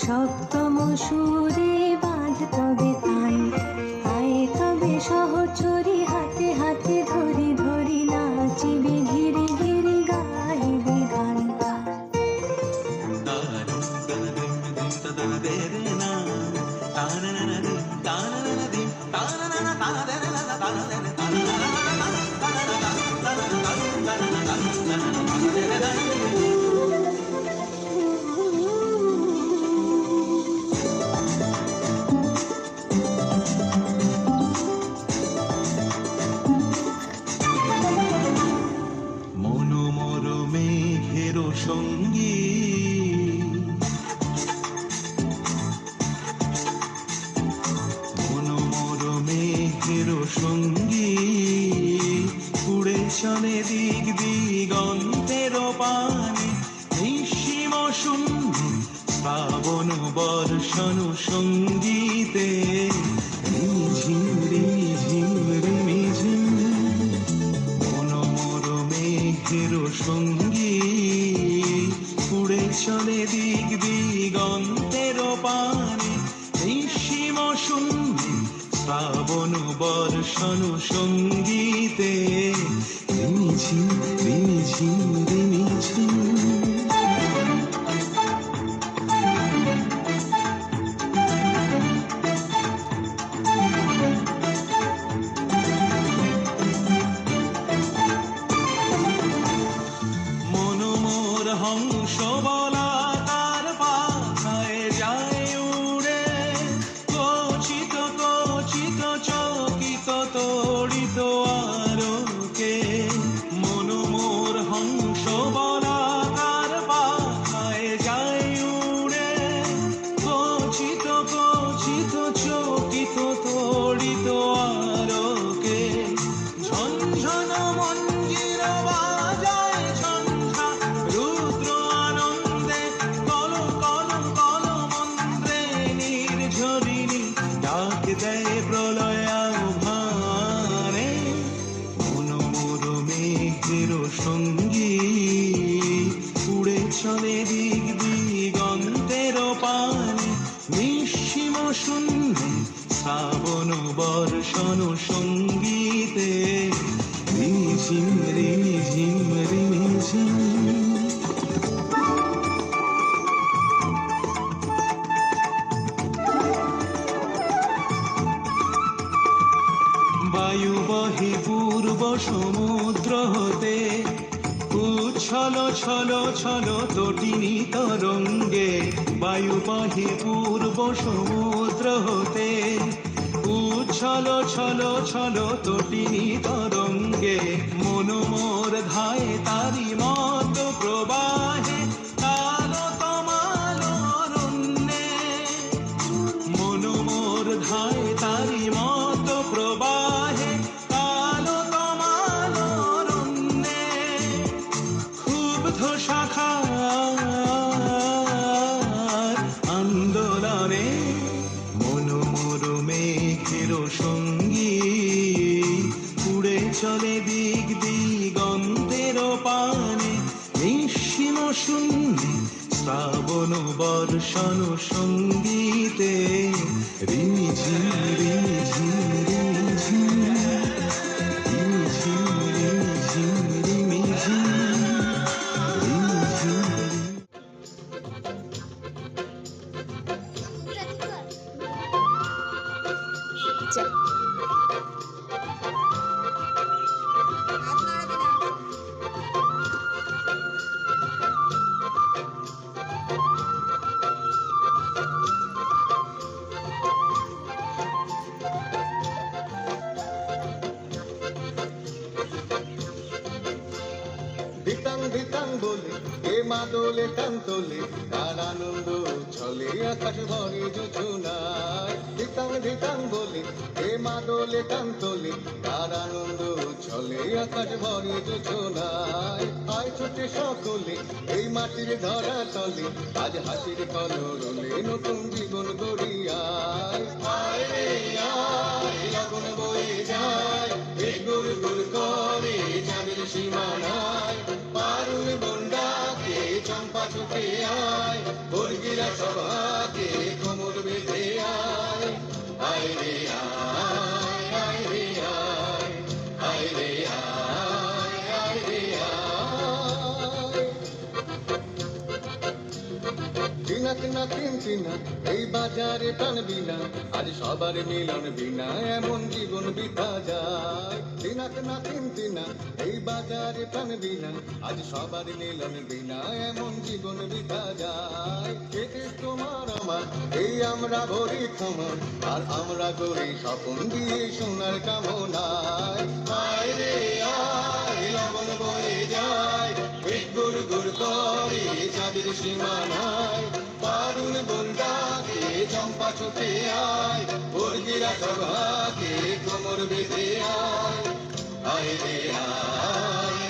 সপ্তম সুরে বাঁধ তবে তান, আয় তবে সহচরী হাতে হাতে ধরি ধরি নাচিবে ঘিরে ঘিরে গাইবে গান। মনোমর মেঘের সঙ্গী মনোমর মেঘের সঙ্গী উড়ে চলে দিক দিগন্তের পানে, নিঃসীম শূন্য শ্রাবণ বর্ষণ সঙ্গীতে রিমিঝিম রিমিঝিম রিমিঝিম। মনোমর মেঘের সঙ্গী উড়ে চলে দিক দিগন্তের পানে, নিঃসীম শূন্য শ্রাবণ বর্ষণ সঙ্গীতে রিমিঝিম রিমিঝিম রিমিঝিম। মনোমর হংস বলা তার পাখায় যায় উড়ে, কচিত কচিত চকিত তড়িত আলোকে। মনোমর হংস বলা তার পাখায় যায় উড়ে, কচিত কচিত চকিত তড়িত আলোকে। ঝনঝন মঞ্জির বাজায় ঝঞ্ঝা রুদ্র আনন্দে, কল কল কল মন্ত্রে নির্ঝরিণী ডাক দেয় প্রলয় আহ্বানে। মনোমর মেঘের সঙ্গী উড়ে চলে দিক দিগন্তের পানে, নিঃসীম শূন্যে শ্রাবণ বর্ষণ সঙ্গীতে রিমিঝিম রিমিঝিম রিমিঝিম। বায়ু বহে পূর্ব সমুদ্র হতে, উচ্ছল ছল ছল তটিনী তরঙ্গে। বায়ু বহে পূর্ব সমুদ্র হতে, উচ্ছল ছল ছল তটিনী তরঙ্গে। মনোমর ধায় তারি মত প্রবাহে, কালো তমাল অরণ্যে। মনোমর ধায় তারি মত প্রবাহে, কালো তমাল অরণ্যে। ক্ষুব্ধ শাখার আন্দোলনে মনোমর মেঘের সঙ্গী উড়ে চলে দিক দিগন্তের পানে, নিঃসীম শূন্যে শ্রাবণ বর্ষণ সঙ্গীতে রিমিঝিম রিমিঝিম রিমিঝিম রিমিঝিম রিমিঝিম রিমিঝিম রিমিঝিম। ধিতাং ধিতাং বলে এ মাদলে টান তোলে, তার আনন্দ ছলে আকাশ ভরে জোছনায়। ধিতাং ধিতাং বলে এ মাদলে টান তোলে, তার আনন্দ ছলে আকাশ ভরে জোছনায়। আয় ছুটে সকলে এই মাটির ধরা তলে, আজ হাসির কলরলে নতুন জীবন গড়িয়ায়। আয় রে আয় লগন বয়ে যায়, গুড় গুড় করে চাঁদের সীমানায়। পারুল বন্ডাকে চম্পা চম্পা ছুটে আয় বর্গিরা সভাকে কোমর বেঁধে আয় আয় রে আয় আয় রে আয় আয় রে আয় আয় রে আয় চিনাক না চিনছি না এই বাজারে টানবি না আজ সবার মিলন বিনা এমন জীবন বিতা যায় চিনাক না চিনছি না এই বাজারে টানবি না আজ সবার মিলন বিনা এমন জীবন বিতা যায় কেটে তোমার আমার এই আমরা ভরি ক্ষমা আর আমরা করি স্বপন দিয়ে সোনার কামনায় আয় রে আয় লবণ বয়ে যায় পেট গুড় গুড় করে চাঁদের সীমানায় পারুন বন্দাকে চম্পা ছুটে আয় বর্গিরা সভাকে কোমর বেঁধে আয় আয় রে আয়